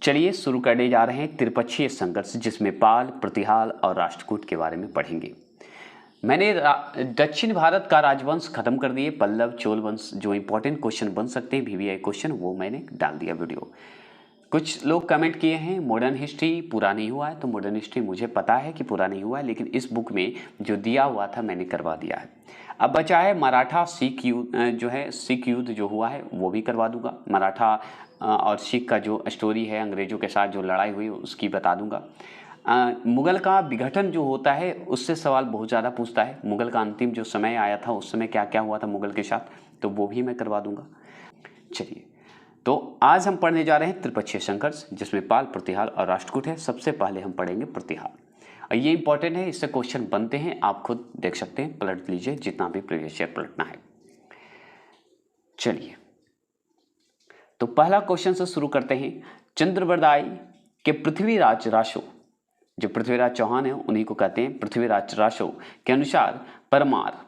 चलिए शुरू करने जा रहे हैं त्रिपक्षीय संघर्ष, जिसमें पाल, प्रतिहार और राष्ट्रकूट के बारे में पढ़ेंगे। मैंने दक्षिण भारत का राजवंश खत्म कर दिए, पल्लव चोल वंश जो इंपॉर्टेंट क्वेश्चन बन सकते हैं वीवीआई क्वेश्चन, वो मैंने डाल दिया वीडियो। कुछ लोग कमेंट किए हैं मॉडर्न हिस्ट्री पूरा नहीं हुआ है, तो मॉडर्न हिस्ट्री मुझे पता है कि पूरा नहीं हुआ है, लेकिन इस बुक में जो दिया हुआ था मैंने करवा दिया है। अब बचा है मराठा सिख युद्ध, जो है सिख युद्ध जो हुआ है वो भी करवा दूंगा। मराठा और सिख का जो स्टोरी है, अंग्रेजों के साथ जो लड़ाई हुई उसकी बता दूंगा। मुगल का विघटन जो होता है उससे सवाल बहुत ज़्यादा पूछता है। मुगल का अंतिम जो समय आया था उस समय क्या क्या हुआ था मुगल के साथ, तो वो भी मैं करवा दूंगा। चलिए, तो आज हम पढ़ने जा रहे हैं त्रिपक्षीय संघर्ष, जिसमें पाल, प्रतिहार और राष्ट्रकूट है। सबसे पहले हम पढ़ेंगे प्रतिहार, और ये इंपॉर्टेंट है, इससे क्वेश्चन बनते हैं, आप खुद देख सकते हैं, पलट लीजिए जितना भी प्रीवियस ईयर पलटना है। चलिए, तो पहला क्वेश्चन से शुरू करते हैं। चंद्रबरदाई के पृथ्वीराज रासो, जो पृथ्वीराज चौहान है उन्हीं को कहते हैं पृथ्वीराज रासो के अनुसार परमार,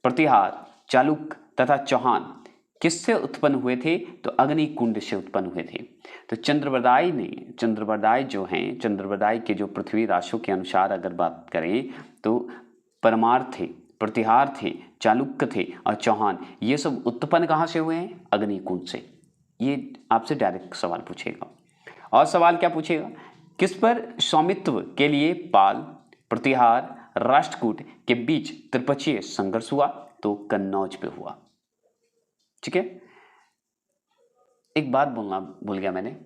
प्रतिहार, चालुक्य तथा चौहान किससे उत्पन्न हुए थे? तो अग्निकुंड से उत्पन्न हुए थे। तो चंद्रबरदाई जो हैं, चंद्रबरदाई के जो पृथ्वी रासो के अनुसार अगर बात करें तो परमार थे, प्रतिहार थे, चालुक्य थे और चौहान, ये सब उत्पन्न कहाँ से हुए हैं? अग्निकुंड से। ये आपसे डायरेक्ट सवाल पूछेगा। और सवाल क्या पूछेगा? किस पर स्वामित्व के लिए पाल, प्रतिहार, राष्ट्रकूट के बीच त्रिपक्षीय संघर्ष हुआ? तो कन्नौज पे हुआ। ठीक है, एक बात बोलना भूल गया मैंने।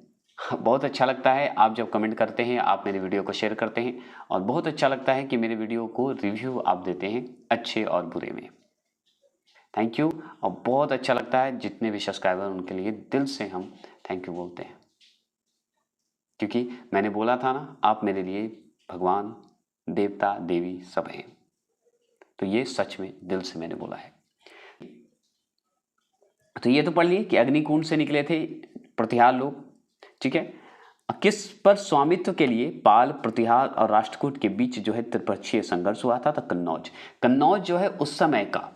बहुत अच्छा लगता है आप जब कमेंट करते हैं, आप मेरे वीडियो को शेयर करते हैं, और बहुत अच्छा लगता है कि मेरे वीडियो को रिव्यू आप देते हैं अच्छे और बुरे में। Thank you. और बहुत अच्छा लगता है जितने भी सब्सक्राइबर उनके लिए दिल से हम थैंक यू बोलते हैं, क्योंकि मैंने बोला था ना, आप मेरे लिए भगवान, देवता, देवी सब हैं। तो ये सच में दिल से मैंने बोला है। तो ये तो पढ़ लिए कि अग्निकुंड से निकले थे प्रतिहार लोग। ठीक है, किस पर स्वामित्व के लिए पाल, प्रतिहार और राष्ट्रकूट के बीच जो है त्रिपक्षीय संघर्ष हुआ था? तो कन्नौज। कन्नौज जो है उस समय का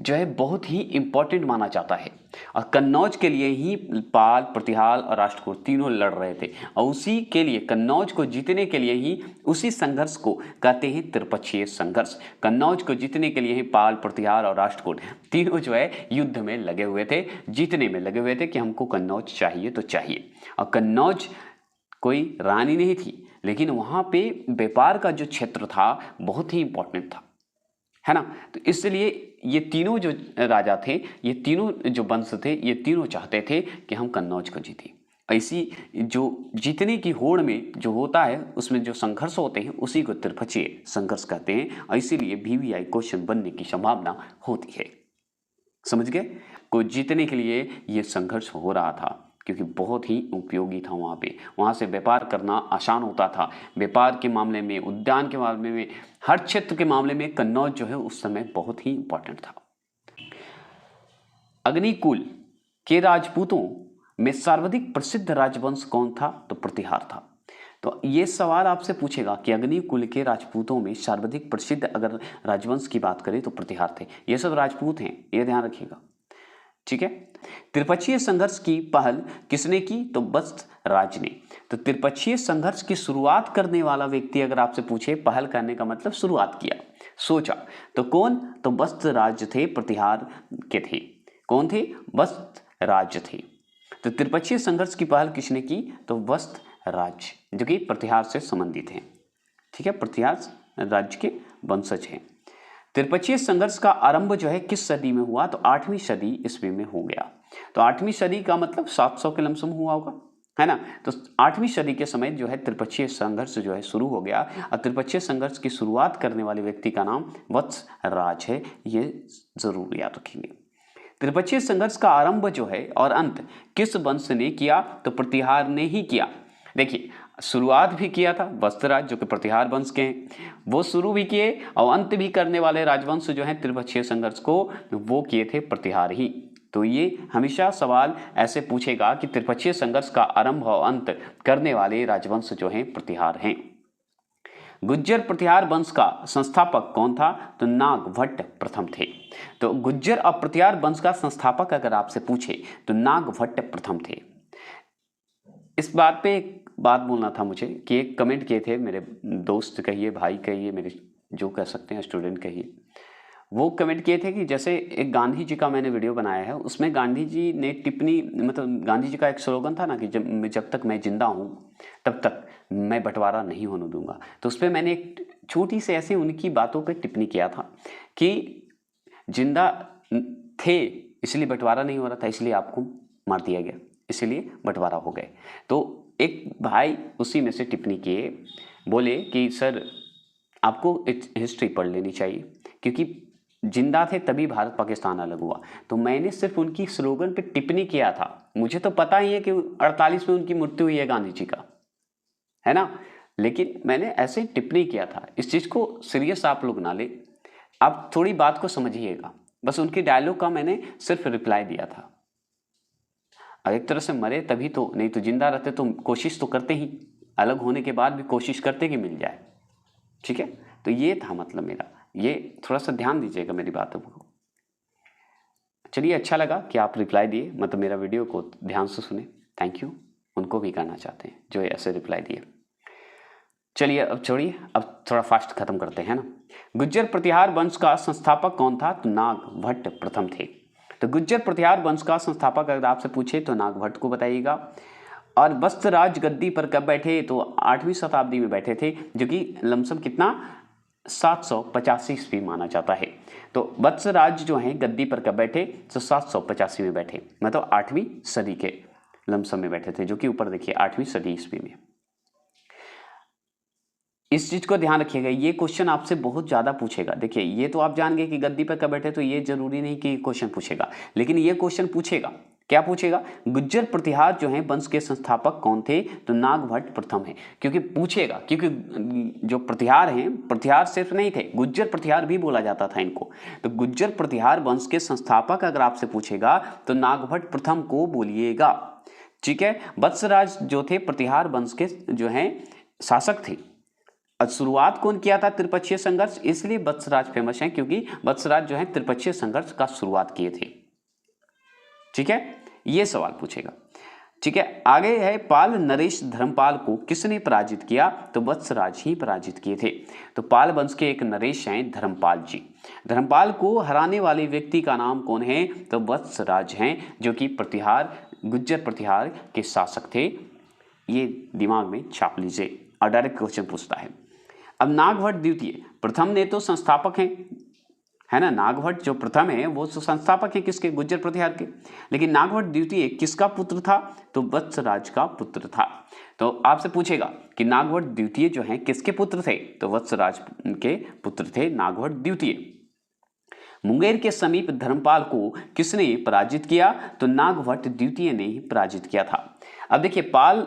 जो है बहुत ही इंपॉर्टेंट माना जाता है, और कन्नौज के लिए ही पाल, प्रतिहार और राष्ट्रकूट तीनों लड़ रहे थे, और उसी के लिए कन्नौज को जीतने के लिए ही उसी संघर्ष को कहते हैं त्रिपक्षीय संघर्ष। कन्नौज को जीतने के लिए ही पाल, प्रतिहार और राष्ट्रकूट तीनों जो है युद्ध में लगे हुए थे, जीतने में लगे हुए थे कि हमको कन्नौज चाहिए तो चाहिए। और कन्नौज कोई रानी नहीं थी, लेकिन वहाँ पे व्यापार का जो क्षेत्र था बहुत ही इंपॉर्टेंट था, है ना। तो इसलिए ये तीनों जो राजा थे, ये तीनों जो वंश थे, ये तीनों चाहते थे कि हम कन्नौज को जीतें। ऐसी जो जीतने की होड़ में जो होता है, उसमें जो संघर्ष होते हैं उसी को त्रिपक्षीय संघर्ष कहते हैं, और इसीलिए वीवीआई क्वेश्चन बनने की संभावना होती है। समझ गए? को जीतने के लिए ये संघर्ष हो रहा था, क्योंकि बहुत ही उपयोगी था वहाँ पे। वहाँ से व्यापार करना आसान होता था। व्यापार के मामले में, उद्यान के मामले में, हर क्षेत्र के मामले में कन्नौज जो है उस समय बहुत ही इंपॉर्टेंट था। अग्निकुल के राजपूतों में सर्वाधिक प्रसिद्ध राजवंश कौन था? तो प्रतिहार था। तो ये सवाल आपसे पूछेगा कि अग्निकुल के राजपूतों में सर्वाधिक प्रसिद्ध अगर राजवंश की बात करें तो प्रतिहार थे। ये सब राजपूत हैं, ये ध्यान रखिएगा। ठीक है, त्रिपक्षीय संघर्ष की पहल किसने की? तो वत्स राज ने। तो त्रिपक्षीय संघर्ष की शुरुआत करने वाला व्यक्ति अगर आपसे पूछे, पहल करने का मतलब शुरुआत किया, सोचा, तो कौन? तो वत्स राज थे, प्रतिहार के थे। कौन थे? वत्स राज थे। तो त्रिपक्षीय संघर्ष की पहल किसने की? तो वत्स राज, जो कि प्रतिहार से संबंधित हैं। ठीक है, प्रतिहार राज्य के वंशज हैं। त्रिपक्षीय संघर्ष का आरंभ जो है किस सदी में हुआ? तो 8वीं सदी ईस्वी में हो गया। तो 8वीं सदी का मतलब 700 के लमसम हुआ होगा, है ना। तो 8वीं सदी के समय जो है त्रिपक्षीय संघर्ष जो है शुरू हो गया, और त्रिपक्षीय संघर्ष की शुरुआत करने वाले व्यक्ति का नाम वत्स राज है, ये जरूर याद रखेंगे। त्रिपक्षीय संघर्ष का आरंभ जो है और अंत किस वंश ने किया? तो प्रतिहार ने ही किया। देखिए, शुरुआत भी किया था वत्सराज, जो कि प्रतिहार वंश के हैं, वो शुरू भी किए, और अंत भी करने वाले राजवंश जो हैं त्रिपक्षीय संघर्ष को, वो किए थे प्रतिहार ही। तो ये हमेशा सवाल ऐसे पूछेगा कि त्रिपक्षीय संघर्ष का आरंभ और अंत करने वाले राजवंश जो हैं प्रतिहार हैं। गुज्जर प्रतिहार वंश का संस्थापक कौन था? तो नागभट्ट प्रथम थे। तो गुज्जर और प्रतिहार वंश का संस्थापक अगर आपसे पूछे तो नागभट्ट प्रथम थे। इस बात पे बात बोलना था मुझे कि एक कमेंट किए थे मेरे दोस्त कहिए, भाई कहिए, मेरे जो कह सकते हैं स्टूडेंट कहिए, वो कमेंट किए थे कि जैसे एक गांधी जी का मैंने वीडियो बनाया है, उसमें गांधी जी ने टिप्पणी, मतलब गांधी जी का एक स्लोगन था ना कि जब तक मैं जिंदा हूँ तब तक मैं बंटवारा नहीं होने दूंगा। तो उस पर मैंने एक छोटी सी ऐसी उनकी बातों पर टिप्पणी किया था कि जिंदा थे इसलिए बंटवारा नहीं हो रहा था, इसलिए आपको मार दिया गया, इसलिए बंटवारा हो गए। तो एक भाई उसी में से टिप्पणी किए, बोले कि सर आपको हिस्ट्री पढ़ लेनी चाहिए, क्योंकि जिंदा थे तभी भारत पाकिस्तान अलग हुआ। तो मैंने सिर्फ उनकी स्लोगन पे टिप्पणी किया था, मुझे तो पता ही है कि 48 में उनकी मृत्यु हुई है गांधी जी का, है ना, लेकिन मैंने ऐसे टिप्पणी किया था। इस चीज को सीरियस आप लोग ना ले, आप थोड़ी बात को समझिएगा। बस उनकी डायलॉग का मैंने सिर्फ रिप्लाई दिया था। अब एक तरह से मरे तभी तो, नहीं तो जिंदा रहते तो कोशिश तो करते ही, अलग होने के बाद भी कोशिश करते कि मिल जाए। ठीक है, तो ये था मतलब मेरा, ये थोड़ा सा ध्यान दीजिएगा मेरी बातों को। चलिए, अच्छा लगा कि आप रिप्लाई दिए, मतलब मेरा वीडियो को ध्यान से सुने, थैंक यू। उनको भी करना चाहते हैं जो ऐसे रिप्लाई दिए। चलिए अब छोड़िए, अब थोड़ा फास्ट खत्म करते हैं ना। गुज्जर प्रतिहार वंश का संस्थापक कौन था? तो नागभट्ट प्रथम थे। तो गुज्जर प्रतिहार वंश का संस्थापक अगर आपसे पूछे तो नागभट्ट को बताइएगा। और वत्सराज गद्दी पर कब बैठे? तो 8वीं शताब्दी में बैठे थे, जो कि लमसम कितना 785 ईस्वी माना जाता है। तो वत्सराज जो हैं गद्दी पर कब बैठे? तो 785 में बैठे, मतलब 8वीं सदी के लमसम में बैठे थे, जो कि ऊपर देखिए 8वीं सदी ईस्वी में। इस चीज को ध्यान रखिएगा, ये क्वेश्चन आपसे बहुत ज्यादा पूछेगा। देखिए ये तो आप जान गए कि गद्दी पर कब बैठे, तो ये जरूरी नहीं कि क्वेश्चन पूछेगा, लेकिन ये क्वेश्चन पूछेगा। क्या पूछेगा? गुज्जर प्रतिहार जो है वंश के संस्थापक कौन थे? तो नागभट्ट प्रथम है, क्योंकि पूछेगा, क्योंकि जो प्रतिहार हैं, प्रतिहार सिर्फ नहीं थे, गुज्जर प्रतिहार भी बोला जाता था इनको। तो गुज्जर प्रतिहार वंश के संस्थापक अगर आपसे पूछेगा तो नागभट्ट प्रथम को बोलिएगा। ठीक है, वत्सराज जो थे प्रतिहार वंश के जो है शासक थे। शुरुआत कौन किया था त्रिपक्षीय संघर्ष? इसलिए वत्सराज फेमस है, क्योंकि वत्सराज जो है त्रिपक्षीय संघर्ष का शुरुआत किए थे। ठीक है, ये सवाल पूछेगा। ठीक है, आगे है पाल नरेश धर्मपाल को किसने पराजित किया? तो वत्सराज ही पराजित किए थे। तो पाल वंश के एक नरेश हैं धर्मपाल जी। धर्मपाल को हराने वाले व्यक्ति का नाम कौन है? तो वत्सराज हैं, जो कि प्रतिहार गुज्जर प्रतिहार के शासक थे। ये दिमाग में छाप लीजिए, और डायरेक्ट क्वेश्चन पूछता है। अब नागभट्ट द्वितीय, प्रथम ने तो संस्थापक हैं, है ना, नागभट्ट जो प्रथम है वो संस्थापक है किसके? गुज्जर प्रतिहार के। लेकिन नागभट्ट द्वितीय किसका पुत्र था? तो वत्सराज का पुत्र था। तो आपसे पूछेगा कि नागभट्ट द्वितीय जो है किसके पुत्र थे? तो वत्सराज के पुत्र थे नागभट्ट द्वितीय। मुंगेर के समीप धर्मपाल को किसने पराजित किया? तो नागभट्ट द्वितीय ने ही पराजित किया था। अब देखिए, पाल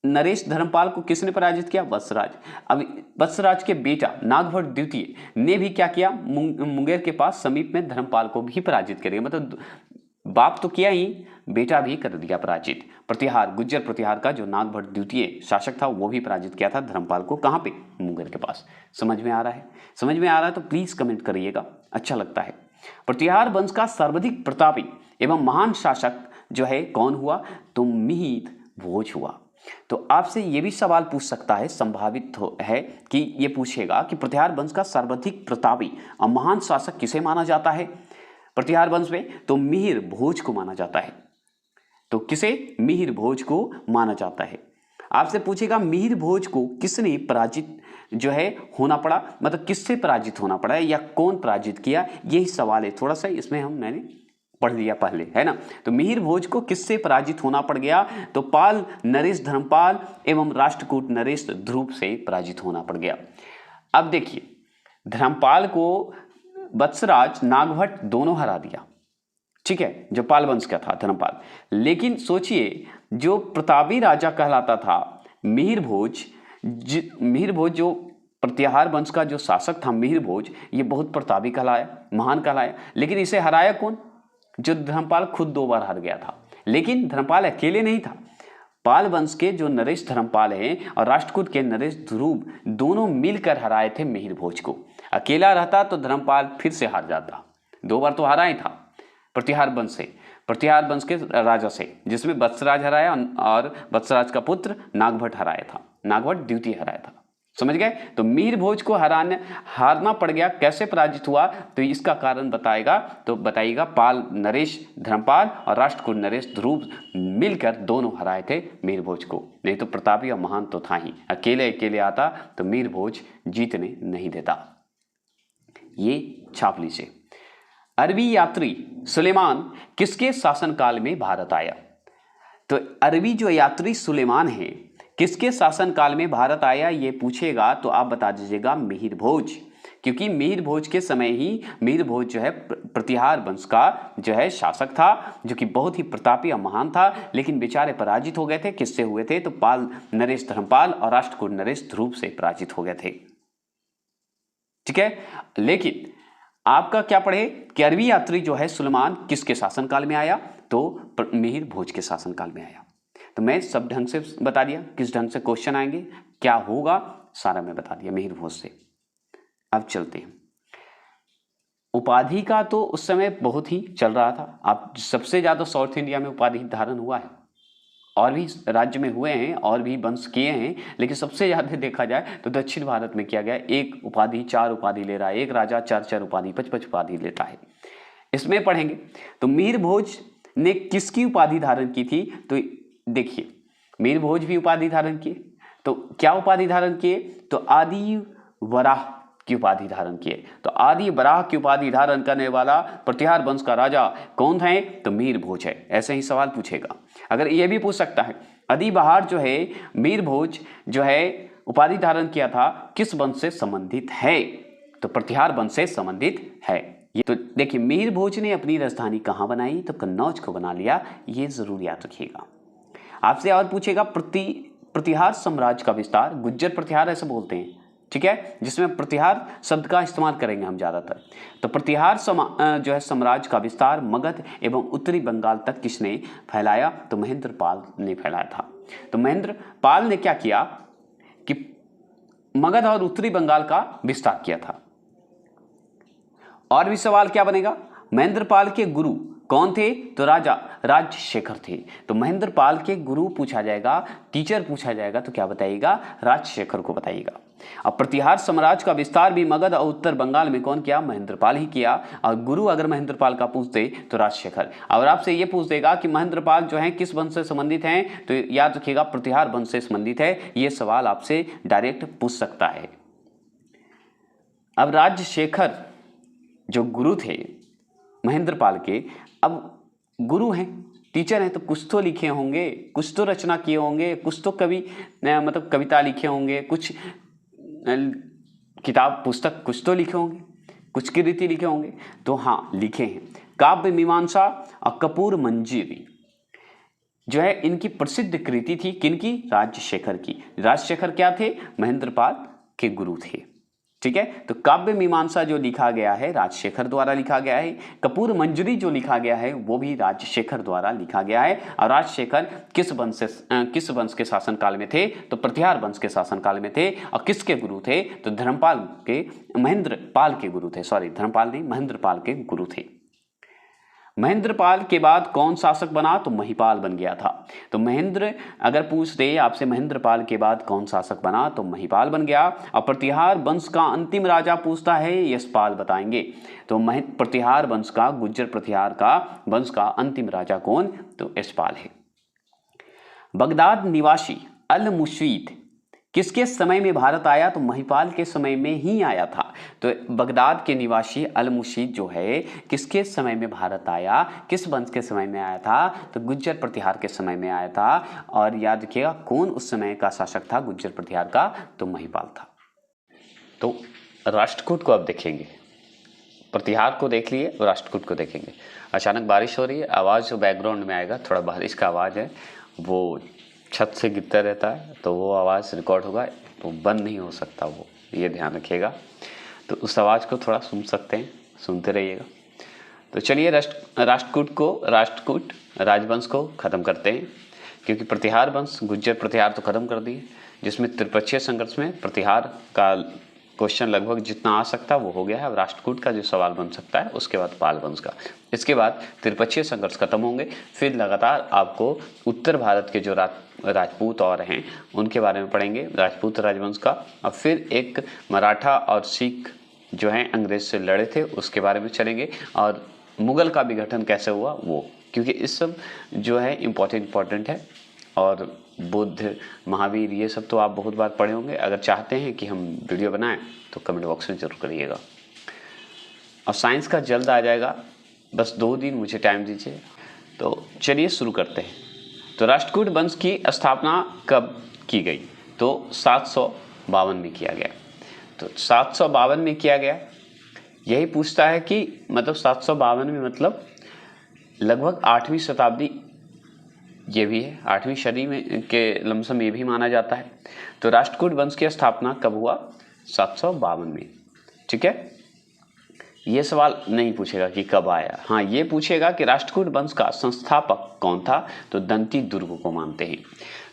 नरेश धर्मपाल को किसने पराजित किया? वत्सराज। अब वत्सराज के बेटा नागभट्ट द्वितीय ने भी क्या किया? मुंगेर के पास समीप में धर्मपाल को भी पराजित कर दिया, मतलब बाप तो किया ही, बेटा भी कर दिया पराजित। प्रतिहार गुज्जर प्रतिहार का जो नागभट्ट द्वितीय शासक था वो भी पराजित किया था धर्मपाल को। कहाँ पे? मुंगेर के पास। समझ में आ रहा है? समझ में आ रहा है तो प्लीज कमेंट करिएगा, अच्छा लगता है। प्रतिहार वंश का सर्वाधिक प्रतापी एवं महान शासक जो है कौन हुआ? तो मिहिर भोज हुआ। तो आपसे ये भी सवाल पूछ सकता है, संभावित है कि ये पूछेगा कि प्रतिहार वंश का सर्वाधिक प्रतापी और महान शासक किसे माना जाता है प्रतिहार वंश में? तो मिहिर भोज को माना जाता है। तो किसे? मिहिर भोज को माना जाता है। आपसे पूछेगा मिहिर भोज को किसने पराजित जो है होना पड़ा, मतलब किससे पराजित होना पड़ा या कौन पराजित किया, यही सवाल है। थोड़ा सा इसमें मैंने पढ़ लिया पहले, है ना। तो मिहिर भोज को किससे पराजित होना पड़ गया? तो पाल नरेश धर्मपाल एवं राष्ट्रकूट नरेश ध्रुव से पराजित होना पड़ गया। अब देखिए, धर्मपाल को वत्सराज नागभट्ट दोनों हरा दिया, ठीक है, जो पाल वंश का था धर्मपाल। लेकिन सोचिए, जो प्रतापी राजा कहलाता था मिहिर भोज, जो प्रतिहार वंश का जो शासक था मिहिर भोज, ये बहुत प्रतापी कहलाया, महान कहलाया। लेकिन इसे हराया कौन? जो धर्मपाल खुद 2 बार हार गया था। लेकिन धर्मपाल अकेले नहीं था, पाल वंश के जो नरेश धर्मपाल हैं और राष्ट्रकूट के नरेश ध्रुव दोनों मिलकर हराए थे मिहिर भोज को। अकेला रहता तो धर्मपाल फिर से हार जाता, 2 बार तो हारा ही था प्रतिहार वंश से। प्रतिहार वंश के राजा से, जिसमें वत्सराज हराया और वत्सराज का पुत्र नागभट्ट हराया था, नागभट्ट द्वितीय हराया था। समझ गए? तो मिहिर भोज को हारना पड़ गया, कैसे पराजित हुआ, तो इसका कारण बताएगा, तो बताइएगा पाल नरेश धर्मपाल और राष्ट्रकूट नरेश ध्रुव मिलकर दोनों हराए थे मिहिर भोज को। नहीं तो प्रतापी और महान तो था ही, अकेले अकेले आता तो मिहिर भोज जीतने नहीं देता। ये छाप लीजिए। अरबी यात्री सुलेमान किसके शासनकाल में भारत आया? तो अरबी जो यात्री सुलेमान है किसके शासनकाल में भारत आया, ये पूछेगा तो आप बता दीजिएगा मिहिर भोज, क्योंकि मिहिर भोज के समय ही मिहिर भोज जो है प्रतिहार वंश का जो है शासक था, जो कि बहुत ही प्रतापी और महान था, लेकिन बेचारे पराजित हो गए थे। किससे हुए थे? तो पाल नरेश धर्मपाल और राष्ट्रकूट नरेश ध्रुव से पराजित हो गए थे। ठीक है, लेकिन आपका क्या पढ़े कि अरबी यात्री जो है सुलेमान किसके शासनकाल में आया, तो मिहिर भोज के शासनकाल में आया। तो मैं सब ढंग से बता दिया, किस ढंग से क्वेश्चन आएंगे, क्या होगा, सारा मैं बता दिया मिहिर भोज से। अब चलते हैं। उपाधि का तो उस समय बहुत ही चल रहा था। आप सबसे ज्यादा साउथ इंडिया में उपाधि धारण हुआ है, और भी राज्य में हुए हैं और भी वंश किए हैं, लेकिन सबसे ज्यादा देखा जाए तो दक्षिण भारत में किया गया। एक उपाधि 4 उपाधि ले रहा है, एक राजा 4 उपाधि 5 उपाधि लेता है। इसमें पढ़ेंगे तो मिहिर भोज ने किसकी उपाधि धारण की थी? तो देखिए, मिहिर भोज भी उपाधि धारण किए। तो क्या उपाधि धारण किए? तो आदि वराह की उपाधि धारण किए। तो आदि वराह की उपाधि धारण करने वाला प्रतिहार वंश का राजा कौन है? तो मिहिर भोज है। ऐसे ही सवाल पूछेगा। अगर ये भी पूछ सकता है आदि बहार जो है मिहिर भोज जो है उपाधि धारण किया था, किस वंश से संबंधित है? तो प्रतिहार वंश से संबंधित है। ये तो देखिए, मिहिर भोज ने अपनी राजधानी कहाँ बनाई? तो कन्नौज को बना लिया। ये जरूर याद रखिएगा। आपसे और पूछेगा प्रतिहार साम्राज्य का विस्तार, गुज्जर प्रतिहार ऐसे बोलते हैं, ठीक है, जिसमें प्रतिहार शब्द का इस्तेमाल करेंगे हम ज्यादातर। तो प्रतिहार जो है साम्राज्य का विस्तार मगध एवं उत्तरी बंगाल तक किसने फैलाया? तो महेंद्र पाल ने फैलाया था। तो महेंद्र पाल ने क्या किया कि मगध और उत्तरी बंगाल का विस्तार किया था। और भी सवाल क्या बनेगा? महेंद्र पाल के गुरु कौन थे? तो राजा राजशेखर थे। तो महेंद्र पाल के गुरु पूछा जाएगा, टीचर पूछा जाएगा, तो क्या बताइएगा? राजशेखर को बताइएगा। अब प्रतिहार साम्राज्य का विस्तार भी मगध और उत्तर बंगाल में कौन किया? महेंद्र पाल ही किया। और गुरु अगर महेंद्र पाल का पूछते तो राजशेखर। और आपसे ये पूछ देगा कि महेंद्र पाल जो है किस वंश से संबंधित हैं, तो याद रखिएगा प्रतिहार वंश से संबंधित है। ये सवाल आपसे डायरेक्ट पूछ सकता है। अब राजशेखर जो गुरु थे महेंद्र पाल के, अब गुरु हैं, टीचर हैं, तो कुछ तो लिखे होंगे, कुछ तो रचना किए होंगे, कुछ तो मतलब कविता लिखे होंगे, कुछ किताब पुस्तक कुछ तो लिखे होंगे, कुछ कृति लिखे होंगे। तो हाँ, लिखे हैं। काव्य मीमांसा और कपूर मंजरी जो है इनकी प्रसिद्ध कृति थी। किनकी? राजशेखर की। राजशेखर क्या थे? महेंद्र पाल के गुरु थे। ठीक है, तो काव्य मीमांसा जो लिखा गया है राजशेखर द्वारा लिखा गया है। कपूर मंजरी जो लिखा गया है वो भी राजशेखर द्वारा लिखा गया है। और राजशेखर किस वंश के शासनकाल में थे? तो प्रतिहार वंश के शासनकाल में थे। और किसके गुरु थे? तो महेंद्र पाल के गुरु थे। सॉरी, धर्मपाल नहीं, महेंद्र पाल के गुरु थे। महेंद्र पाल के बाद कौन शासक बना? तो महिपाल बन गया था। तो महेंद्र अगर पूछ दे आपसे महेंद्र पाल के बाद कौन शासक बना, तो महिपाल बन गया। और प्रतिहार वंश का अंतिम राजा पूछता है, यशपाल बताएंगे। तो प्रतिहार वंश का, गुज्जर प्रतिहार का वंश का अंतिम राजा कौन? तो यशपाल है। बगदाद निवासी अल मुशीद किसके समय में भारत आया? तो महिपाल के समय में ही आया था। तो बगदाद के निवासी अल मुशीद जो है किसके समय में भारत आया? किस वंश के समय में आया था? तो गुज्जर प्रतिहार के समय में आया था। और याद रखिएगा कौन उस समय का शासक था गुज्जर प्रतिहार का? तो महिपाल था। तो राष्ट्रकूट को अब देखेंगे, प्रतिहार को देख लिए, राष्ट्रकूट को देखेंगे। अचानक बारिश हो रही है, आवाज़ जो बैकग्राउंड में आएगा थोड़ा बारिश का आवाज़ है, वो छत से गिरता रहता है, तो वो आवाज़ रिकॉर्ड होगा, तो बंद नहीं हो सकता वो, ये ध्यान रखिएगा। तो उस आवाज़ को थोड़ा सुन सकते हैं, सुनते रहिएगा। तो चलिए राष्ट्रकूट राजवंश को ख़त्म करते हैं, क्योंकि प्रतिहार वंश गुज्जर प्रतिहार तो ख़त्म कर दिए, जिसमें त्रिपक्षीय संघर्ष में प्रतिहार का क्वेश्चन लगभग जितना आ सकता है वो हो गया है। अब राष्ट्रकूट का जो सवाल बन सकता है, उसके बाद पाल वंश का, इसके बाद त्रिपक्षीय संघर्ष खत्म होंगे। फिर लगातार आपको उत्तर भारत के जो राजपूत और हैं उनके बारे में पढ़ेंगे, राजपूत राजवंश का। और फिर एक मराठा और सिख जो हैं अंग्रेज से लड़े थे उसके बारे में चलेंगे, और मुगल का विघटन कैसे हुआ वो, क्योंकि इस सब जो है इम्पोर्टेंट है। और बुद्ध, महावीर, ये सब तो आप बहुत बार पढ़े होंगे। अगर चाहते हैं कि हम वीडियो बनाएं तो कमेंट बॉक्स में जरूर करिएगा। और साइंस का जल्द आ जाएगा, बस 2 दिन मुझे टाइम दीजिए। तो चलिए शुरू करते हैं। तो राष्ट्रकूट वंश की स्थापना कब की गई? तो 752 में किया गया। तो 752 में किया गया। यही पूछता है कि मतलब 752 में मतलब लगभग 8वीं शताब्दी ये भी है, 8वीं सदी में के लमसम ये भी माना जाता है। तो राष्ट्रकूट वंश की स्थापना कब हुआ? 752 में। ठीक है, ये सवाल नहीं पूछेगा कि कब आया। हाँ, ये पूछेगा कि राष्ट्रकूट वंश का संस्थापक कौन था? तो दंती दुर्ग को मानते हैं।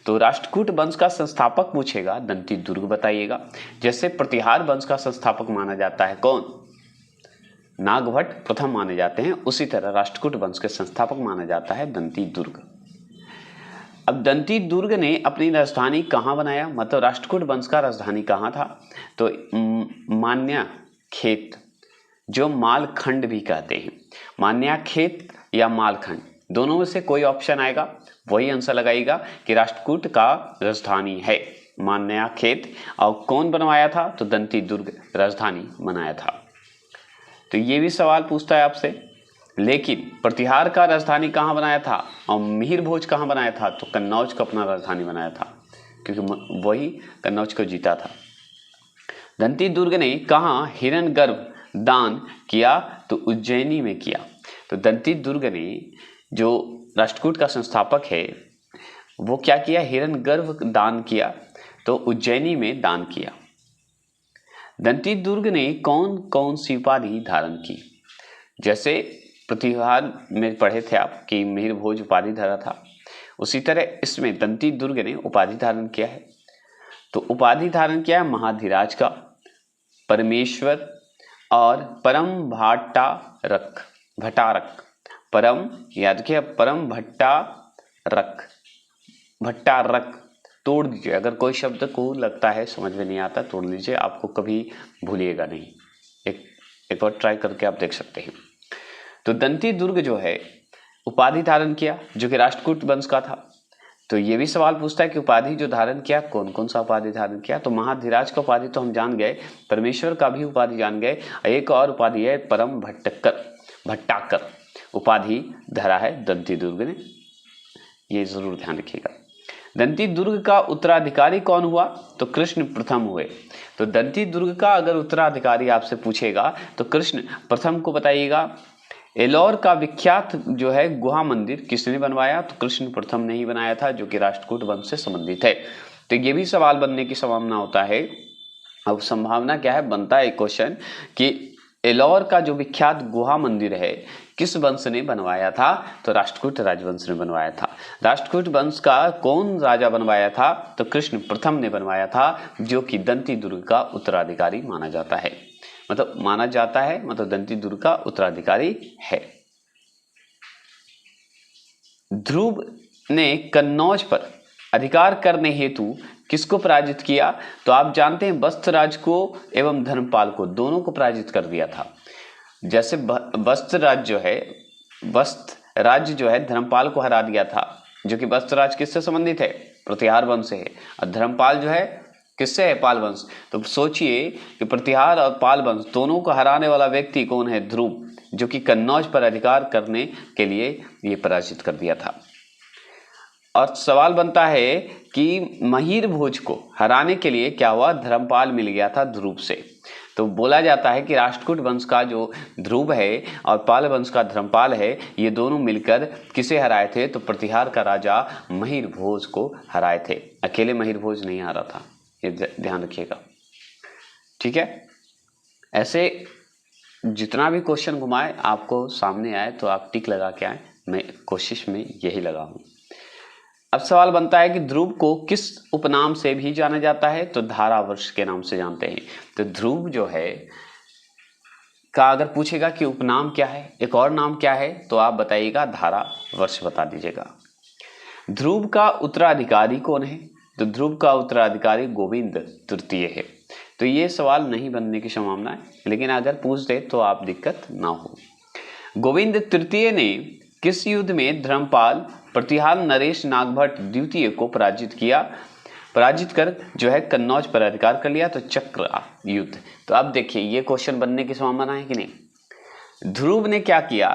तो राष्ट्रकूट वंश का संस्थापक पूछेगा, दंती दुर्ग बताइएगा। जैसे प्रतिहार वंश का संस्थापक माना जाता है कौन? नागभट्ट प्रथम माने जाते हैं, उसी तरह राष्ट्रकूट वंश के संस्थापक माना जाता है दंती दुर्ग। अब दंती दुर्ग ने अपनी राजधानी कहाँ बनाया? मतलब राष्ट्रकूट वंश का राजधानी कहाँ था? तो मान्याखेत, जो मालखंड भी कहते हैं। मान्याखेत या मालखंड, दोनों में से कोई ऑप्शन आएगा, वही आंसर लगाइएगा कि राष्ट्रकूट का राजधानी है मान्याखेत। और कौन बनवाया था? तो दंती दुर्ग राजधानी बनाया था। तो ये भी सवाल पूछता है आपसे। लेकिन प्रतिहार का राजधानी कहाँ बनाया था और मिहिर भोज कहाँ बनाया था? तो कन्नौज को अपना राजधानी बनाया था, क्योंकि वही कन्नौज को जीता था। दंती दुर्ग ने कहाँ हिरण्यगर्भ दान किया? तो उज्जैनी में किया। तो दंती दुर्ग ने, जो राष्ट्रकूट का संस्थापक है, वो क्या किया? हिरण्यगर्भ दान किया, तो उज्जैनी में दान किया। दंती दुर्ग ने कौन कौन सी उपाधि धारण की? जैसे प्रतिहार में पढ़े थे आप कि मिहिर भोज उपाधि धारा था, उसी तरह इसमें दंती दुर्ग ने उपाधि धारण किया है। तो उपाधि धारण किया है महाधिराज का, परमेश्वर और परम भट्टारक। परम याद रखिए, परम भट्टारक तोड़ दीजिए। अगर कोई शब्द को लगता है समझ में नहीं आता, तोड़ लीजिए, आपको कभी भूलिएगा नहीं। एक और ट्राई करके आप देख सकते हैं। तो दंती दुर्ग जो है उपाधि धारण किया, जो कि राष्ट्रकूट वंश का था। तो ये भी सवाल पूछता है कि उपाधि जो धारण किया, कौन कौन सा उपाधि धारण किया? तो महाधिराज का उपाधि तो हम जान गए, परमेश्वर का भी उपाधि जान गए, एक और उपाधि है परम भट्टाकर उपाधि धरा है दंती दुर्ग ने, ये जरूर ध्यान रखिएगा। दंती दुर्ग का उत्तराधिकारी कौन हुआ? तो कृष्ण प्रथम हुए। तो दंती दुर्ग का अगर उत्तराधिकारी आपसे पूछेगा तो कृष्ण प्रथम को बताइएगा। एलौर का विख्यात जो है गुहा मंदिर किसने बनवाया? तो कृष्ण प्रथम ने ही बनाया था, जो कि राष्ट्रकूट वंश से संबंधित है। तो ये भी सवाल बनने की संभावना होता है। अब संभावना क्या है, बनता है क्वेश्चन कि एलौर का जो विख्यात गुहा मंदिर है किस वंश ने बनवाया था? तो राष्ट्रकूट राजवंश ने बनवाया था। राष्ट्रकूट वंश का कौन राजा बनवाया था? तो कृष्ण प्रथम ने बनवाया था, जो कि दंती दुर्ग का उत्तराधिकारी माना जाता है। मतलब दंती दुर्ग का उत्तराधिकारी है। ध्रुव ने कन्नौज पर अधिकार करने हेतु किसको पराजित किया? तो आप जानते हैं वस्त्र राज को एवं धर्मपाल को, दोनों को पराजित कर दिया था। जैसे वस्त्र राज्य जो है धर्मपाल को हरा दिया था, जो कि वस्त्र राज किससे संबंधित है? प्रतिहार वंश से है। और धर्मपाल जो है किससे है? पाल वंश। तो सोचिए कि प्रतिहार और पाल वंश दोनों को हराने वाला व्यक्ति कौन है? ध्रुव, जो कि कन्नौज पर अधिकार करने के लिए ये पराजित कर दिया था। और सवाल बनता है कि महिर भोज को हराने के लिए क्या हुआ? धर्मपाल मिल गया था ध्रुव से। तो बोला जाता है कि राष्ट्रकूट वंश का जो ध्रुव है और पाल वंश का धर्मपाल है, ये दोनों मिलकर किसे हराए थे? तो प्रतिहार का राजा महिर भोज को हराए थे। अकेले महिर भोज नहीं हारा था, ये ध्यान रखिएगा। ठीक है, ऐसे जितना भी क्वेश्चन घुमाए आपको सामने आए तो आप टिक लगा के आए। मैं कोशिश में यही लगा हूँ। अब सवाल बनता है कि ध्रुव को किस उपनाम से भी जाना जाता है, तो धारावर्ष के नाम से जानते हैं। तो ध्रुव जो है का अगर पूछेगा कि उपनाम क्या है, एक और नाम क्या है, तो आप बताइएगा धारावर्ष बता दीजिएगा। ध्रुव का उत्तराधिकारी कौन है, तो ध्रुव का उत्तराधिकारी गोविंद तृतीय है। तो ये सवाल नहीं बनने की संभावना है, लेकिन अगर पूछ दे तो आप दिक्कत ना हो। गोविंद तृतीय ने किस युद्ध में धर्मपाल प्रतिहार नरेश नागभट्ट द्वितीय को पराजित कर जो है कन्नौज पर अधिकार कर लिया, तो चक्र युद्ध। तो अब देखिए ये क्वेश्चन बनने की संभावना है कि नहीं। ध्रुव ने क्या किया,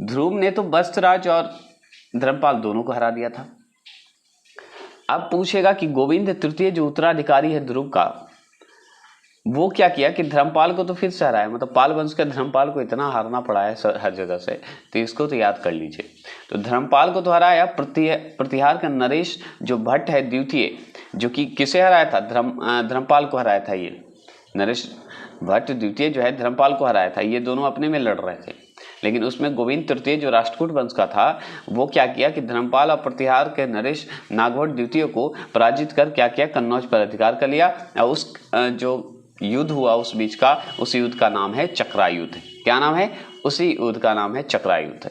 ध्रुव ने तो वस्त्रराज और धर्मपाल दोनों को हरा दिया था। अब पूछेगा कि गोविंद तृतीय जो उत्तराधिकारी है ध्रुव का, वो क्या किया कि धर्मपाल को तो फिर से हराया, मतलब पाल वंश के धर्मपाल को इतना हारना पड़ा है हर जगह से, तो इसको तो याद कर लीजिए। तो धर्मपाल को तो हराया, प्रतिहार का नरेश जो भट्ट है द्वितीय, जो कि किसे हराया था, धर्मपाल को हराया था। ये नरेश भट्ट द्वितीय जो है धर्मपाल को हराया था। ये दोनों अपने में लड़ रहे थे, लेकिन उसमें गोविंद तृतीय जो राष्ट्रकूट वंश का था, वो क्या किया कि धर्मपाल और प्रतिहार के नरेश नागभट्ट द्वितीय को पराजित कर क्या किया, कन्नौज पर अधिकार कर लिया। और उस जो युद्ध हुआ उस बीच का, उस युद्ध का नाम है चक्रायुद्ध। क्या नाम है, उसी युद्ध का नाम है चक्रायुद्ध।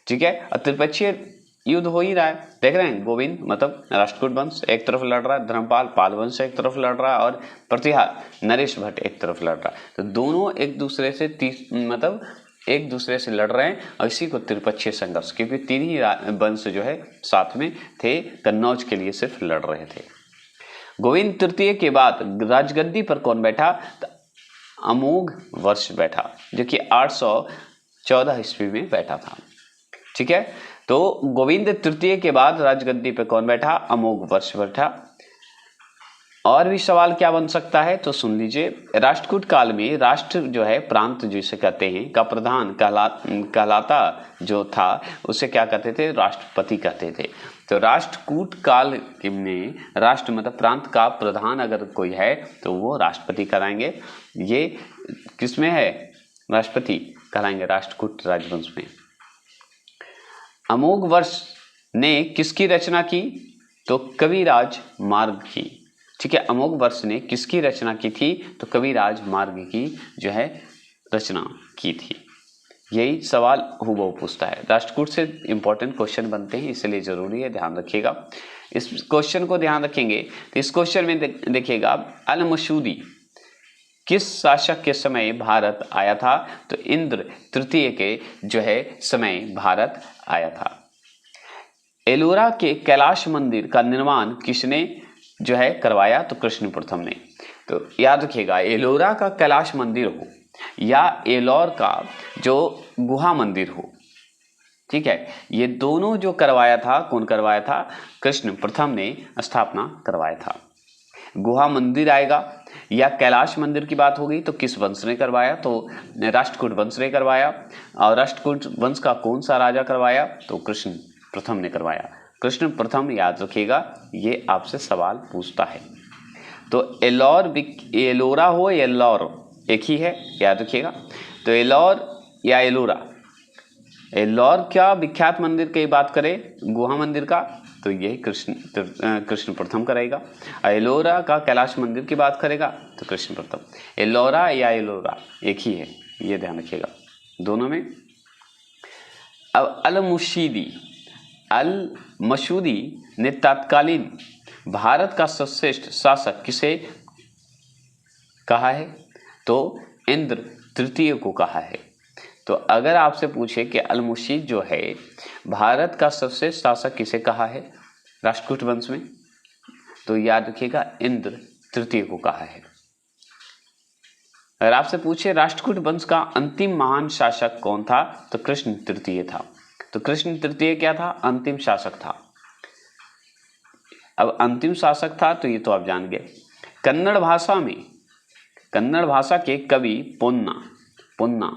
ठीक है, और त्रिपक्षीय युद्ध हो ही रहा है, देख रहे हैं। गोविंद मतलब राष्ट्रकूट वंश एक तरफ लड़ रहा है, धर्मपाल पाल वंश एक तरफ लड़ रहा है, और प्रतिहार नरेश भट्ट एक तरफ लड़ रहा है। तो दोनों एक दूसरे से मतलब एक दूसरे से लड़ रहे हैं, और इसी को त्रिपक्षीय संघर्ष, क्योंकि तीन ही वंश जो है साथ में थे, कन्नौज के लिए सिर्फ लड़ रहे थे। गोविंद तृतीय के बाद राजगद्दी पर कौन बैठा, तो अमोघ वर्ष बैठा, जो कि 814 ईस्वी में बैठा था। ठीक है, तो गोविंद तृतीय के बाद राजगद्दी पर कौन बैठा, अमोघ वर्ष बैठा। और भी सवाल क्या बन सकता है, तो सुन लीजिए। राष्ट्रकूट काल में राष्ट्र जो है, प्रांत जिसे कहते हैं, का प्रधान कहलाता जो था, उसे क्या कहते थे, राष्ट्रपति कहते थे। तो राष्ट्रकूट काल में राष्ट्र मतलब प्रांत का प्रधान अगर कोई है, तो वो राष्ट्रपति कहलाएंगे। ये किसमें है, राष्ट्रपति कहलाएंगे राष्ट्रकूट राजवंश में। अमोघ वर्ष ने किसकी रचना की, तो कविराज मार्ग की। ठीक है, अमोघ वर्ष ने किसकी रचना की थी, तो कविराज मार्ग की जो है रचना की थी। यही सवाल हूबहू पूछता है, राष्ट्रकूट से इंपॉर्टेंट क्वेश्चन बनते हैं, इसलिए जरूरी है, ध्यान रखिएगा। इस क्वेश्चन को ध्यान रखेंगे तो इस क्वेश्चन में देखिएगा, अल मसूदी किस शासक के समय भारत आया था, तो इंद्र तृतीय के जो है समय भारत आया था। एलोरा के कैलाश मंदिर का निर्माण किसने जो है करवाया, तो कृष्ण प्रथम ने। तो याद रखिएगा, एलोरा का कैलाश मंदिर हो या एलोर का जो गुहा मंदिर हो, ठीक है, ये दोनों जो करवाया था, कौन करवाया था, कृष्ण प्रथम ने स्थापना करवाया था। गुहा मंदिर आएगा या कैलाश मंदिर की बात होगी तो किस वंश ने करवाया, तो राष्ट्रकूट वंश ने करवाया। और राष्ट्रकूट वंश का कौन सा राजा करवाया, तो कृष्ण प्रथम ने करवाया। कृष्ण प्रथम याद रखिएगा, ये आपसे सवाल पूछता है। तो एलोरा हो या एल्लौर एक ही है, याद रखिएगा। तो एल्लौर या एलोरा, एल्लौर क्या विख्यात मंदिर की बात करें, गुहा मंदिर का, तो यही कृष्ण प्रथम करेगा। एलोरा का कैलाश मंदिर की बात करेगा तो कृष्ण प्रथम। एलोरा या एलोरा एक ही है, ये ध्यान रखिएगा दोनों में। अब अल मसूदी ने तत्कालीन भारत का सर्वश्रेष्ठ शासक किसे कहा है, तो इंद्र तृतीय को कहा है। तो अगर आपसे पूछे कि अल-मुशीद जो है भारत का सर्वश्रेष्ठ शासक किसे कहा है राष्ट्रकूट वंश में, तो याद रखिएगा इंद्र तृतीय को कहा है। अगर आपसे पूछे राष्ट्रकूट वंश का अंतिम महान शासक कौन था, तो कृष्ण तृतीय था। तो कृष्ण तृतीय क्या था, अंतिम शासक था। अब अंतिम शासक था तो ये तो आप जान गए। कन्नड़ भाषा के कवि पोन्ना,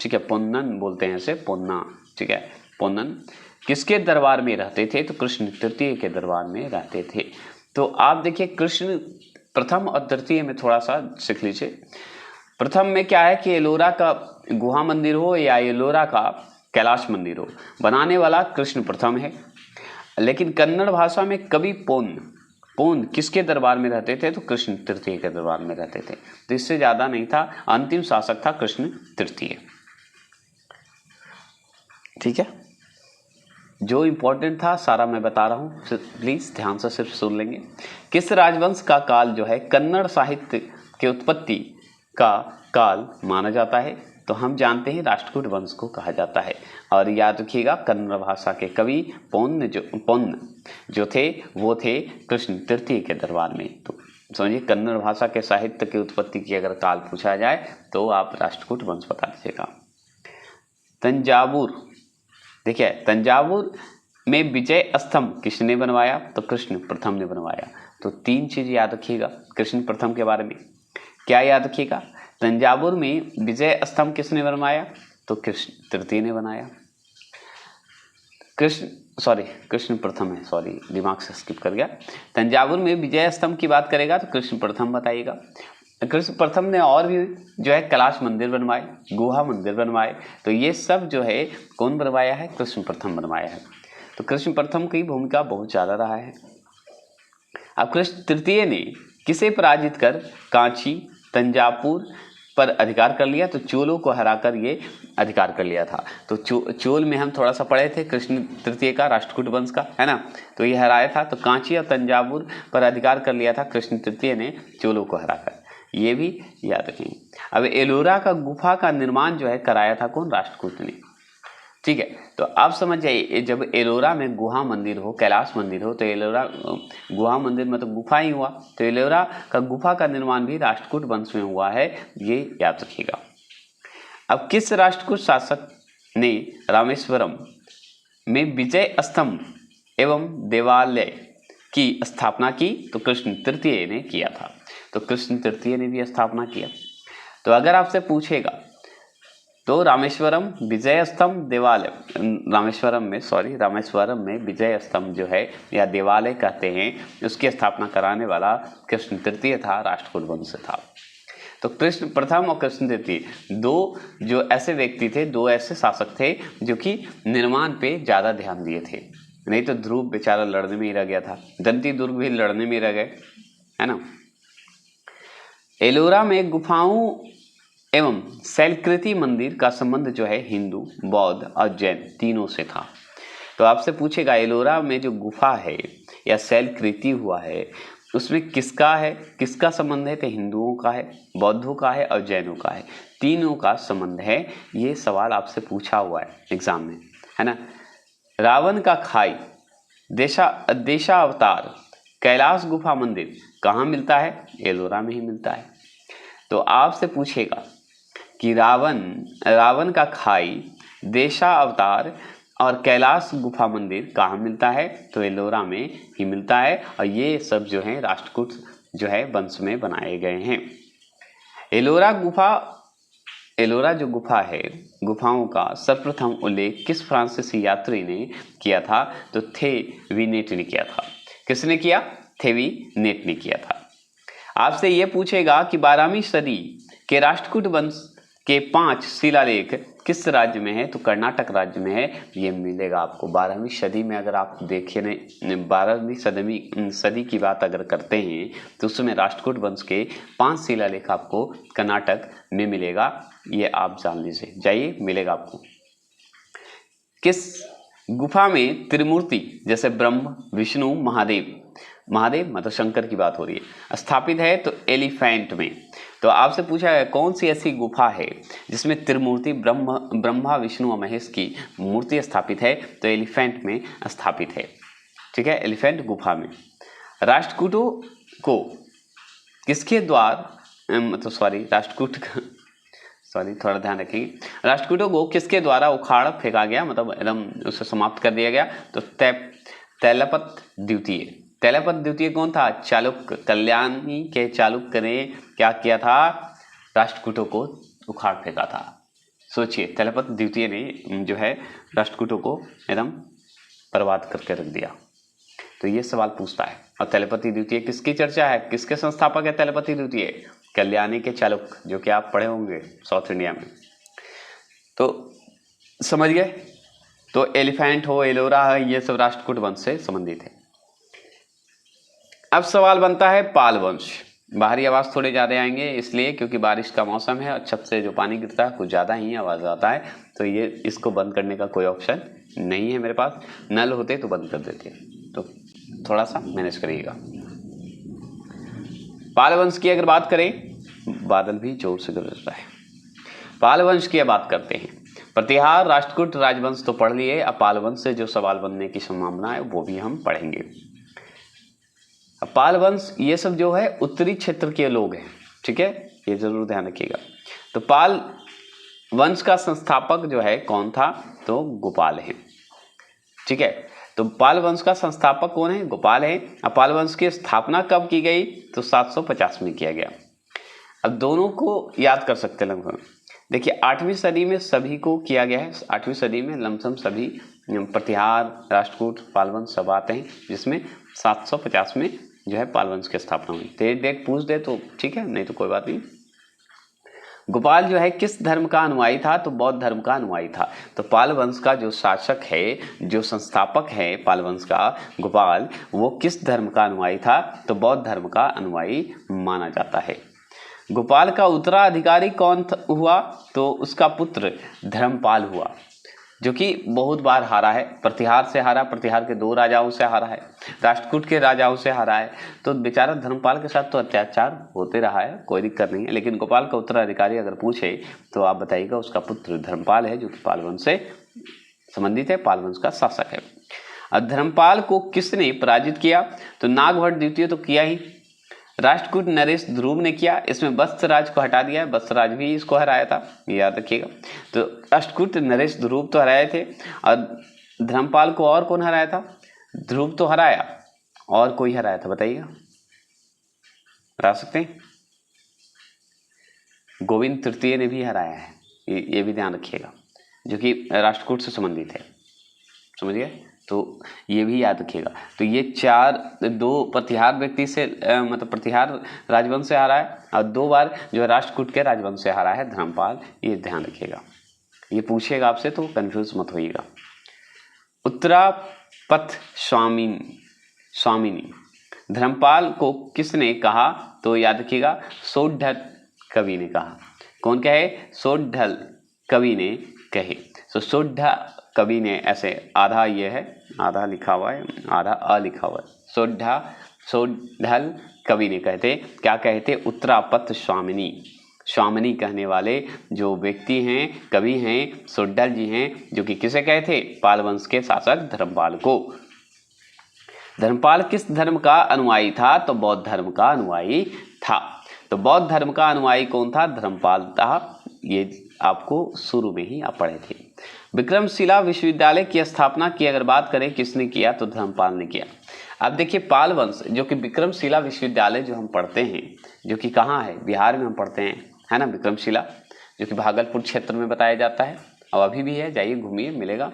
ठीक है, पोन्नन बोलते हैं इसे, पोन्ना, ठीक है, पोन्नन किसके दरबार में रहते थे, तो कृष्ण तृतीय के दरबार में रहते थे। तो आप देखिए कृष्ण प्रथम और तृतीय में थोड़ा सा सीख लीजिए। प्रथम में क्या है कि एलोरा का गुहा मंदिर हो या एलोरा का कैलाश मंदिर हो, बनाने वाला कृष्ण प्रथम है। लेकिन कन्नड़ भाषा में कवि पोन किसके दरबार में रहते थे? तो कृष्ण तृतीय के दरबार में रहते थे। तो इससे ज्यादा नहीं था, अंतिम शासक था कृष्ण तृतीय। ठीक है, जो इंपॉर्टेंट था सारा मैं बता रहा हूँ, प्लीज ध्यान से सिर्फ सुन लेंगे। किस राजवंश का काल जो है कन्नड़ साहित्य के उत्पत्ति का काल माना जाता है? तो हम जानते हैं राष्ट्रकूट वंश को कहा जाता है। और याद रखिएगा, कन्नड़ भाषा के कवि पोन्न जो थे वो थे कृष्ण तृतीय के दरबार में। तो समझिए, कन्नड़ भाषा के साहित्य की उत्पत्ति की अगर काल पूछा जाए तो आप राष्ट्रकूट वंश बता दीजिएगा। तंजावुर, देखिए तंजावुर में विजय स्तंभ किसने बनवाया? तो कृष्ण प्रथम ने बनवाया। तो 3 चीज याद रखिएगा कृष्ण प्रथम के बारे में। क्या याद रखिएगा? तंजावुर में विजय स्तंभ किसने बनवाया? तो कृष्ण तृतीय ने बनाया। कृष्ण प्रथम है, सॉरी दिमाग से स्किप कर गया। तंजावुर में विजय स्तंभ की बात करेगा तो कृष्ण प्रथम बताइएगा। कृष्ण प्रथम ने और भी जो है कैलाश मंदिर बनवाए, गुहा मंदिर बनवाए। तो ये सब जो है कौन बनवाया है? कृष्ण प्रथम बनवाया है। तो कृष्ण प्रथम की भूमिका बहुत ज्यादा रहा है। अब कृष्ण तृतीय ने किसे पराजित कर कांची तंजापुर पर अधिकार कर लिया? तो चोलों को हराकर ये अधिकार कर लिया था। तो चोल में हम थोड़ा सा पढ़े थे कृष्ण तृतीय का, राष्ट्रकूट वंश का, है ना। तो ये हराया था। तो कांची और तंजावुर पर अधिकार कर लिया था कृष्ण तृतीय ने चोलों को हराकर, ये भी याद रखेंगे। अब एलोरा का गुफा का निर्माण जो है कराया था कौन? राष्ट्रकूट ने। ठीक है, तो आप समझ जाइए, जब एलोरा में गुहा मंदिर हो, कैलाश मंदिर हो, तो एलोरा गुहा मंदिर में तो गुफा ही हुआ। तो एलोरा का गुफा का निर्माण भी राष्ट्रकूट वंश में हुआ है, ये याद रखिएगा। अब किस राष्ट्रकूट शासक ने रामेश्वरम में विजय स्तंभ एवं देवालय की स्थापना की? तो कृष्ण तृतीय ने किया था। तो कृष्ण तृतीय ने भी स्थापना किया। तो अगर आपसे पूछेगा तो रामेश्वरम विजय स्तंभ देवालय, रामेश्वरम में विजय स्तंभ जो है या देवालय कहते हैं, उसकी स्थापना कराने वाला कृष्ण तृतीय था, राष्ट्रकूट वंश से था। तो कृष्ण प्रथम और कृष्ण तृतीय दो जो ऐसे व्यक्ति थे, दो ऐसे शासक थे जो कि निर्माण पे ज्यादा ध्यान दिए थे। नहीं तो ध्रुव बेचारा लड़ने में ही रह गया था, दंती दुर्ग भी लड़ने में रह गए, है ना। एलोरा में गुफाओं एवं शैलकृति मंदिर का संबंध जो है हिंदू, बौद्ध और जैन तीनों से था। तो आपसे पूछेगा एलोरा में जो गुफा है या शैलकृति हुआ है उसमें किसका संबंध है? तो हिंदुओं का है, बौद्धों का है और जैनों का है, तीनों का संबंध है। ये सवाल आपसे पूछा हुआ है एग्जाम में, है ना। रावण का खाई देशावतार कैलाश गुफा मंदिर कहाँ मिलता है? एलोरा में ही मिलता है। तो आपसे पूछेगा कि रावण का खाई देशावतार और कैलाश गुफा मंदिर कहाँ मिलता है? तो एलोरा में ही मिलता है। और ये सब जो है राष्ट्रकूट जो है वंश में बनाए गए हैं। एलोरा जो गुफा है, गुफाओं का सर्वप्रथम उल्लेख किस फ्रांसीसी यात्री ने किया था? तो थेविनेट ने किया था। किसने किया? थेविनेट ने किया था। आपसे ये पूछेगा कि 12वीं सदी के राष्ट्रकूट वंश के 5 शिलालेख किस राज्य में है? तो कर्नाटक राज्य में है। ये मिलेगा आपको 12वीं सदी में। अगर आप देखें 12वीं सदी की बात अगर करते हैं तो उसमें राष्ट्रकूट वंश के 5 शिलालेख आपको कर्नाटक में मिलेगा। ये आप जान लीजिए, जाइए मिलेगा आपको। किस गुफा में त्रिमूर्ति जैसे ब्रह्म, विष्णु, महादेव मतलब शंकर की बात हो रही है, स्थापित है? तो एलिफेंट में। तो आपसे पूछा है कौन सी ऐसी गुफा है जिसमें त्रिमूर्ति ब्रह्मा, विष्णु और महेश की मूर्ति स्थापित है? तो एलिफेंट में स्थापित है। ठीक है, एलिफेंट गुफा में। राष्ट्रकूटों को किसके थोड़ा ध्यान रखेंगे। राष्ट्रकूटों को किसके द्वारा उखाड़ फेंका गया, मतलब एकदम उसे समाप्त कर दिया गया? तो तैलपत द्वितीय कौन था? चालुक्य। कल्याणी के चालुक्य ने क्या किया था? राष्ट्रकूटों को उखाड़ फेंका था। सोचिए, तैलपत द्वितीय ने जो है राष्ट्रकूटों को एकदम बर्बाद करके रख दिया। तो ये सवाल पूछता है। और तैलपति द्वितीय किसकी चर्चा है? किसके संस्थापक है तैलपति द्वितीय? कल्याणी के चालुक्य, जो कि आप पढ़े होंगे साउथ इंडिया में। तो समझ गए तो एलिफेंट हो, एलोरा है, ये सब राष्ट्रकूट वंश से संबंधित है। अब सवाल बनता है पाल वंश। बाहरी आवाज थोड़े ज्यादा आएंगे इसलिए क्योंकि बारिश का मौसम है और छत से जो पानी गिरता है कुछ ज्यादा ही आवाज आता है, तो ये इसको बंद करने का कोई ऑप्शन नहीं है मेरे पास। नल होते तो बंद कर देते, तो थोड़ा सा मैनेज करिएगा। पाल वंश की अगर बात करें, बादल भी जोर से गरज रहा है। पाल वंश की बात करते हैं। प्रतिहार, राष्ट्रकूट, राजवंश तो पढ़ लिए, अब पाल वंश से जो सवाल बनने की संभावना है वो भी हम पढ़ेंगे। पाल वंश ये सब जो है उत्तरी क्षेत्र के लोग हैं, ठीक है, ये जरूर ध्यान रखिएगा। तो पाल वंश का संस्थापक जो है कौन था, तो गोपाल है, ठीक है। तो पाल वंश का संस्थापक कौन है, गोपाल है। अब पाल वंश की स्थापना कब की गई, तो 750 में किया गया। अब दोनों को याद कर सकते हैं लगभग। देखिए 8वीं सदी में सभी को किया गया है, 8वीं सदी में लमसम सभी प्रतिहार, राष्ट्रकूट, पाल वंश सब आते हैं, जिसमें 750 में जो है पाल वंश की स्थापना हुई। तो डेट पूछ दे तो ठीक है, नहीं तो कोई बात नहीं। गोपाल जो है किस धर्म का अनुयायी था, तो बौद्ध धर्म का अनुयायी था। तो पाल वंश का जो शासक है, जो संस्थापक है पाल वंश का, गोपाल, वो किस धर्म का अनुयायी था, तो बौद्ध धर्म का अनुयायी माना जाता है। गोपाल का उत्तराधिकारी कौन हुआ, तो उसका पुत्र धर्मपाल हुआ, जो कि बहुत बार हारा है। प्रतिहार से हारा, प्रतिहार के 2 राजाओं से हारा है, राष्ट्रकूट के राजाओं से हारा है। तो बेचारा धर्मपाल के साथ तो अत्याचार होते रहा है, कोई दिक्कत नहीं है। लेकिन गोपाल का उत्तराधिकारी अगर पूछे तो आप बताइएगा उसका पुत्र धर्मपाल है, जो कि पाल वंश से संबंधित है, पाल वंश का शासक है। अब धर्मपाल को किसने पराजित किया, तो नागभट्ट द्वितीय तो किया ही, राष्ट्रकूट नरेश ध्रुव ने किया। इसमें वत्सराज को हटा दिया है, वत्सराज भी इसको हराया था, याद रखिएगा। तो राष्ट्रकूट नरेश ध्रुव तो हराए थे, और धर्मपाल को और कौन हराया था, ध्रुव तो हराया, और कोई हराया था बताइएगा, हरा सकते हैं। गोविंद तृतीय ने भी हराया है, ये भी ध्यान रखिएगा, जो कि राष्ट्रकूट से संबंधित है, समझ गए। तो ये भी याद रखिएगा। तो ये 2 प्रतिहार व्यक्ति से मतलब प्रतिहार राजवंश से हारा है, और 2 बार जो राष्ट्रकूट के राजवंश से हारा है धर्मपाल, ये ध्यान रखिएगा। ये पूछेगा आपसे तो कंफ्यूज मत होइएगा। उत्तरापथ स्वामिनी धर्मपाल को किसने कहा, तो याद रखिएगा सोढ़ल कवि ने कहा। कौन कहे, सोढ़ल कवि ने कहे। तो सोढ़ल कवि ने, ऐसे आधा ये है, आधा लिखा हुआ है, आधा अ लिखा हुआ है, सोढ़ल कवि ने कहते, क्या कहते, उत्तरापथ स्वामिनी कहने वाले जो व्यक्ति हैं, कवि हैं, सोढ़ल जी हैं, जो कि किसे कहे थे, पाल वंश के शासक धर्मपाल को। धर्मपाल किस धर्म का अनुयायी था, तो बौद्ध धर्म का अनुयायी था। तो बौद्ध धर्म का अनुयायी कौन था, धर्मपाल था। ये आपको शुरू में ही आप पढ़े थे। विक्रमशिला विश्वविद्यालय की स्थापना की अगर बात करें किसने किया, तो धर्मपाल ने किया। अब देखिए पाल वंश, जो कि विक्रमशिला विश्वविद्यालय जो हम पढ़ते हैं, जो कि कहाँ है, बिहार में हम पढ़ते हैं, है ना, विक्रमशिला, जो कि भागलपुर क्षेत्र में बताया जाता है, और अभी भी है, जाइए घूमिए मिलेगा।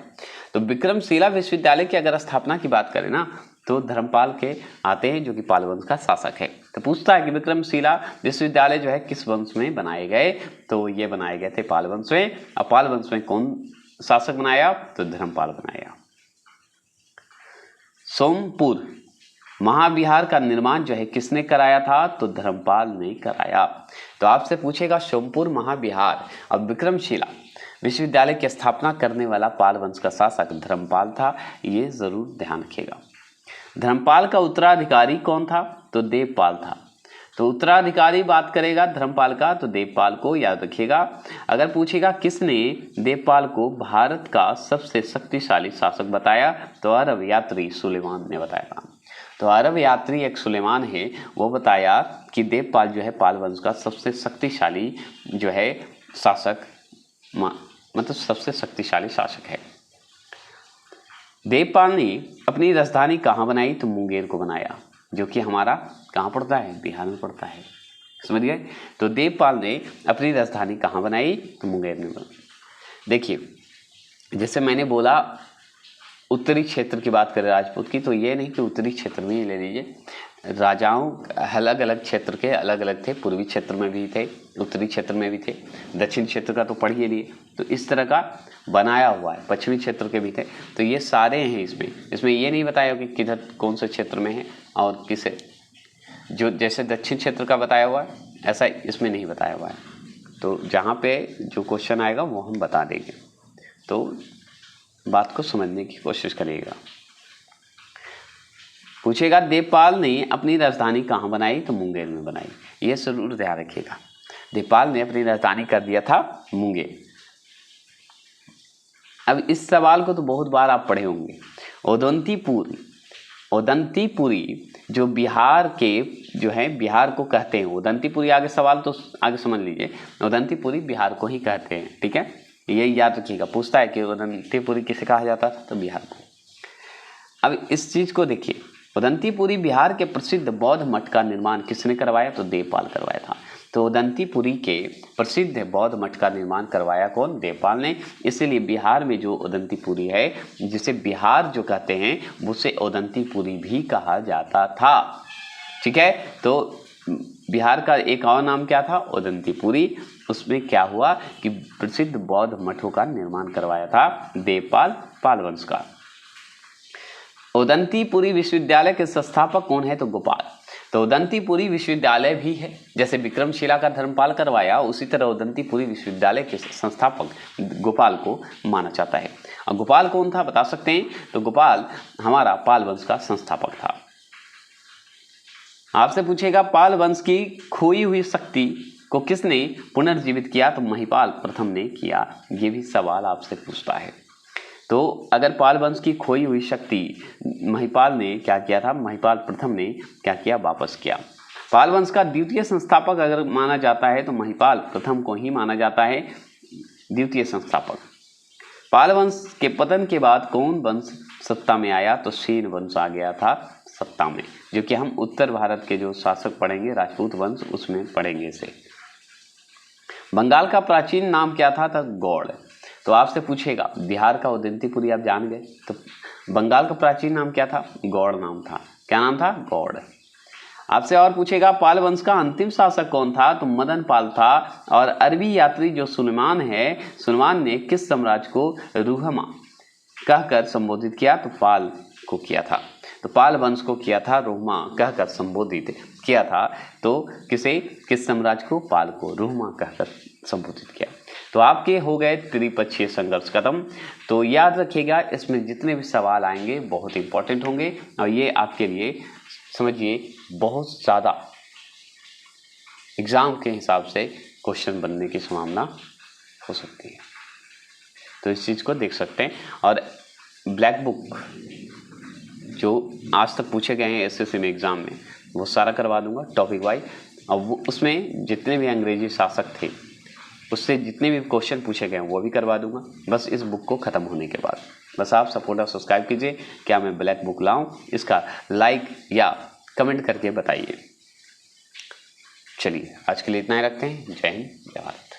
तो विक्रमशिला विश्वविद्यालय की अगर स्थापना की बात करें ना, तो धर्मपाल के आते हैं, जो कि पाल वंश का शासक है। तो पूछता है कि विक्रमशिला विश्वविद्यालय जो है किस वंश में बनाए गए, तो ये बनाए गए थे पाल वंश में। और पाल वंश में कौन शासक बनाया, तो धर्मपाल बनाया। सोमपुर महाविहार का निर्माण जो है किसने कराया था, तो धर्मपाल ने कराया। तो आपसे पूछेगा सोमपुर महाविहार और विक्रमशिला विश्वविद्यालय की स्थापना करने वाला पाल वंश का शासक धर्मपाल था, ये जरूर ध्यान रखिएगा। धर्मपाल का उत्तराधिकारी कौन था, तो देवपाल था। तो उत्तराधिकारी बात करेगा धर्मपाल का, तो देवपाल को याद रखिएगा। अगर पूछेगा किसने देवपाल को भारत का सबसे शक्तिशाली शासक बताया, तो अरब यात्री सुलेमान ने बताया। तो अरब यात्री एक सुलेमान है, वो बताया कि देवपाल जो है पाल वंश का सबसे शक्तिशाली जो है शासक, मतलब सबसे शक्तिशाली शासक है। देवपाल ने अपनी राजधानी कहाँ बनाई, तो मुंगेर को बनाया, जो कि हमारा कहाँ पड़ता है, बिहार में पड़ता है, समझ गए। तो देवपाल ने अपनी राजधानी कहाँ बनाई, तो मुंगेर में बनाई। देखिए जैसे मैंने बोला उत्तरी क्षेत्र की बात करें राजपूत की, तो ये नहीं कि उत्तरी क्षेत्र में ही ले लीजिए, राजाओं अलग अलग क्षेत्र के अलग अलग थे, पूर्वी क्षेत्र में भी थे, उत्तरी क्षेत्र में भी थे, दक्षिण क्षेत्र का तो पढ़ ही लिए। तो इस तरह का बनाया हुआ है, पश्चिमी क्षेत्र के भी थे। तो ये सारे हैं इसमें ये नहीं बताया कि किधर कौन से क्षेत्र में है और किसे, जो जैसे दक्षिण क्षेत्र का बताया हुआ है ऐसा इसमें नहीं बताया हुआ है। तो जहाँ पे जो क्वेश्चन आएगा वो हम बता देंगे, तो बात को समझने की कोशिश करिएगा। पूछेगा देवपाल ने अपनी राजधानी कहाँ बनाई, तो मुंगेर में बनाई। ये जरूर ध्यान रखिएगा, देवपाल ने अपनी राजधानी कर दिया था मुंगेर। अब इस सवाल को तो बहुत बार आप पढ़े होंगे। उदंतीपुरी जो बिहार के जो है, बिहार को कहते हैं उदंतीपुरी। आगे सवाल तो आगे समझ लीजिए, उदंतीपुरी बिहार को ही कहते हैं, ठीक है, ये याद रखिएगा। पूछता है कि उदंतीपुरी किसे कहा जाता था, तो बिहार को। अब इस चीज को देखिए, उदंतीपुरी बिहार के प्रसिद्ध बौद्ध मठ का निर्माण किसने करवाया, तो देवपाल करवाया था। तो उदंतीपुरी के प्रसिद्ध बौद्ध मठ का निर्माण करवाया कौन, देवपाल ने। इसीलिए बिहार में जो उदंतीपुरी है, जिसे बिहार जो कहते हैं उसे उदंतीपुरी भी कहा जाता था, ठीक है। तो बिहार का एक और नाम क्या था, उदंतीपुरी। उसमें क्या हुआ कि प्रसिद्ध बौद्ध मठों का निर्माण करवाया था देवपाल, पाल वंश का। उदंतीपुरी विश्वविद्यालय के संस्थापक कौन है, तो गोपाल। तो उदंतीपुरी विश्वविद्यालय भी है, जैसे विक्रमशिला का धर्मपाल करवाया, उसी तरह उदंतीपुरी विश्वविद्यालय के संस्थापक गोपाल को माना जाता है। और गोपाल कौन था बता सकते हैं, तो गोपाल हमारा पाल वंश का संस्थापक था। आपसे पूछेगा पाल वंश की खोई हुई शक्ति को किसने पुनर्जीवित किया, तो महिपाल प्रथम ने किया। ये भी सवाल आपसे पूछता है। तो अगर पाल वंश की खोई हुई शक्ति महिपाल ने क्या किया था, महिपाल प्रथम ने क्या किया, वापस किया। पाल वंश का द्वितीय संस्थापक अगर माना जाता है तो महिपाल प्रथम को ही माना जाता है द्वितीय संस्थापक। पाल वंश के पतन के बाद कौन वंश सत्ता में आया, तो सेन वंश आ गया था सत्ता में, जो कि हम उत्तर भारत के जो शासक पढ़ेंगे राजपूत वंश, उसमें पढ़ेंगे इसे। बंगाल का प्राचीन नाम क्या था, गौड़। तो आपसे पूछेगा बिहार का उदंतीपुरी आप जान गए, तो बंगाल का प्राचीन नाम क्या था, गौड़ नाम था। क्या नाम था, गौड़। आपसे और पूछेगा पाल वंश का अंतिम शासक कौन था, तो मदन पाल था। और अरबी यात्री जो सुलेमान है, सुलेमान ने किस साम्राज्य को रूहमा कहकर संबोधित किया, तो पाल को किया था। तो पाल वंश को किया था रोहमा कहकर संबोधित किया था। तो किस साम्राज्य को, पाल को रोहमा कहकर संबोधित किया। तो आपके हो गए त्रिपक्षीय संघर्ष खत्म। तो याद रखिएगा, इसमें जितने भी सवाल आएंगे बहुत इंपॉर्टेंट होंगे और ये आपके लिए समझिए बहुत ज़्यादा एग्जाम के हिसाब से क्वेश्चन बनने की संभावना हो सकती है। तो इस चीज़ को देख सकते हैं। और ब्लैक बुक जो आज तक पूछे गए हैं एसएससी में एग्जाम में, वो सारा करवा दूंगा टॉपिक वाइज। और वो उसमें जितने भी अंग्रेजी शासक थे उससे जितने भी क्वेश्चन पूछे गए हैं वो भी करवा दूंगा, बस इस बुक को ख़त्म होने के बाद। बस आप सपोर्ट और सब्सक्राइब कीजिए। क्या मैं ब्लैक बुक लाऊं, इसका लाइक या कमेंट करके बताइए। चलिए आज के लिए इतना ही रखते हैं। जय हिंद, जय भारत।